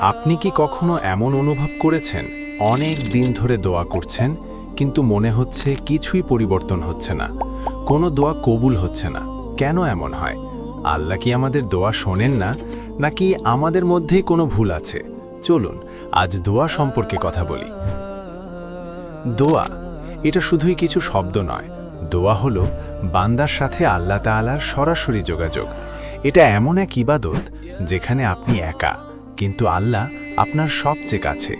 আপনি কি কখনো এমন অনুভব করেছেন অনেক দিন ধরে দোয়া করছেন কিন্তু মনে হচ্ছে কিছুই পরিবর্তন হচ্ছে না, কোনো দোয়া কবুল হচ্ছে না? কেন এমন হয়? আল্লাহ কি আমাদের দোয়া শোনেন না, নাকি আমাদের মধ্যেই কোনো ভুল আছে? চলুন আজ দোয়া সম্পর্কে কথা বলি। দোয়া এটা শুধুই কিছু শব্দ নয়। দোয়া হলো বান্দার সাথে আল্লাহ তাআলার সরাসরি যোগাযোগ। এটা এমন এক ইবাদত যেখানে আপনি একা, কিন্তু আল্লাহ আপনার সবচেয়ে কাছে।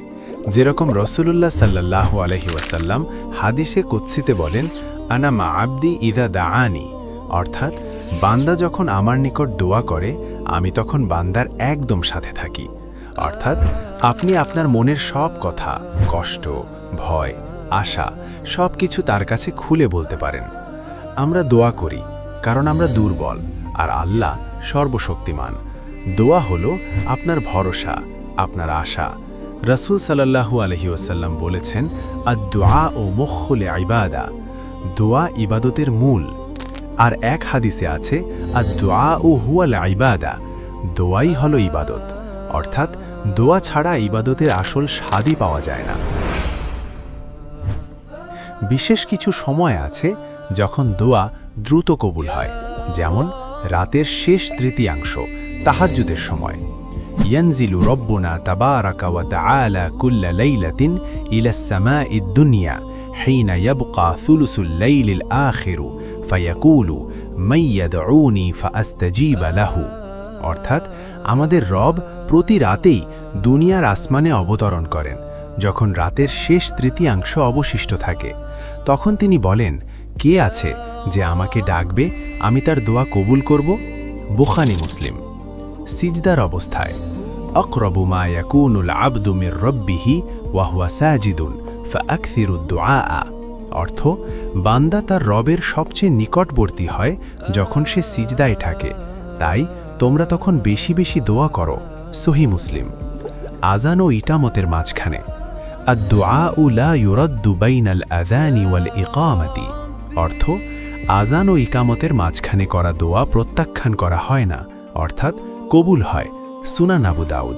যেরকম রাসূলুল্লাহ সাল্লাল্লাহু আলাইহি ওয়াসাল্লাম হাদিসে কুদসিতে বলেন, আনা মা আবদি ইদা দাআনি, অর্থাৎ বান্দা যখন আমার নিকট দোয়া করে আমি তখন বান্দার একদম সাথে থাকি। অর্থাৎ আপনি আপনার মনের সব কথা, কষ্ট, ভয়, আশা সব কিছু তার কাছে খুলে বলতে পারেন। আমরা দোয়া করি কারণ আমরা দুর্বল, আর আল্লাহ সর্বশক্তিমান। দোয়া হলো আপনার ভরসা, আপনার আশা। রাসূল সাল্লাল্লাহু আলাইহি ওয়াসাল্লাম বলেছেন, আদ-দুআ ও মুখুল ইবাদা, দোয়া ইবাদতের মূল। আর এক হাদিসে আছে, আদ-দুআ ও হুয়াল ইবাদা, দোয়াই হলো ইবাদত। অর্থাৎ দোয়া ছাড়া ইবাদতের আসল স্বাদই পাওয়া যায় না। বিশেষ কিছু সময় আছে যখন দোয়া দ্রুত কবুল হয়, যেমন রাতের শেষ তৃতীয়াংশ, তাহাজ্জুদের সময়। ইয়ানজিলু রব্বুনা তাবারাকা ওয়া তাআলা কুল্লা লাইলাতিন ইলাস সামাঈদ দুনিয়া হিনা ইয়াবকা সুলুসুল লাইলিল আখিরু ফায়াকুলু মান ইয়াদউনি ফাআস্তাজিবা লাহু। অর্থাৎ আমাদের রব প্রতি রাতেই দুনিয়ার আসমানে অবতরণ করেন। যখন রাতের শেষ তৃতীয়াংশ অবশিষ্ট থাকে, তখন তিনি বলেন, কে আছে যে আমাকে ডাকবে, আমি তার দোয়া কবুল করব। বুখারী মুসলিম। সিজদার অবস্থায়, আকরাবু মা ইয়াকুনুল আবদু মির রাব্বিহি ওয়া হুয়া সাজিদুন ফাআকসিরুদ দুআ, অর্থ বান্দা তার রবের সবচেয়ে নিকটবর্তী হয় যখন সে সিজদায় থাকে, তাই তোমরা তখন বেশি বেশি দোয়া করো। সহিহ মুসলিম। আযান ও ইকামতের মাঝখানে, আদ-দুআউ লা ইউরাদ্দু বাইনাল আযানি ওয়াল ইকামাতি, অর্থ আযান ও ইকামতের মাঝখানে করা দোয়া প্রত্যাখ্যান করা হয় না, অর্থাৎ কবুল হয়। সুনান আবু দাউদ।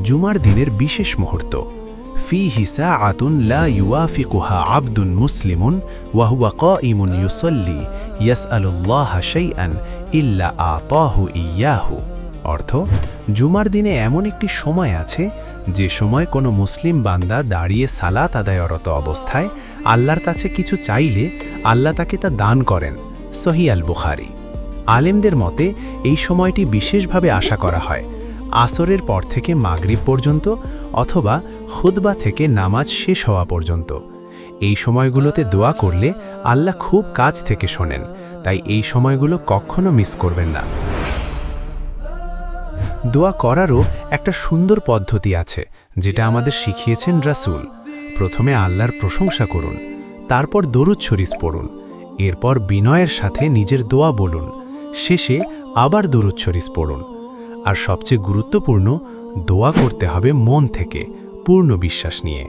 জুমার দিনের বিশেষ মুহূর্ত, ফীহি সাআতুন লা ইউওয়াফিকুহা আবদুন মুসলিমুন ওয়া হুয়া কাঈমুন ইউসাল্লি ইয়াসআলুল্লাহা শাইআন ইল্লা আতাহু ইয়াহু, অর্থ জুমার দিনে এমন একটি সময় আছে যে সময় কোনো মুসলিম বান্দা দাঁড়িয়ে সালাত আদায়রত অবস্থায় আল্লাহর কাছে কিছু চাইলে আল্লাহ তাকে তা দান করেন। সহিহ আল বুখারী। আলেমদের মতে এই সময়টি বিশেষভাবে আশা করা হয় আসরের পর থেকে মাগরিব পর্যন্ত, অথবা খুতবা থেকে নামাজ শেষ হওয়া পর্যন্ত। এই সময়গুলোতে দোয়া করলে আল্লাহ খুব কাছ থেকে শোনেন, তাই এই সময়গুলো কখনো মিস করবেন না। দোয়া করারও একটা সুন্দর পদ্ধতি আছে যেটা আমাদের শিখিয়েছেন রাসূল। প্রথমে আল্লাহর প্রশংসা করুন, তারপর দরুদ শরীফ পড়ুন, এরপর বিনয়ের সাথে নিজের দোয়া বলুন, শেষে আবার দরুদ শরীফ পড়ুন। আর সবচেয়ে গুরুত্বপূর্ণ, দোয়া করতে হবে মন থেকে, পূর্ণ বিশ্বাস নিয়ে।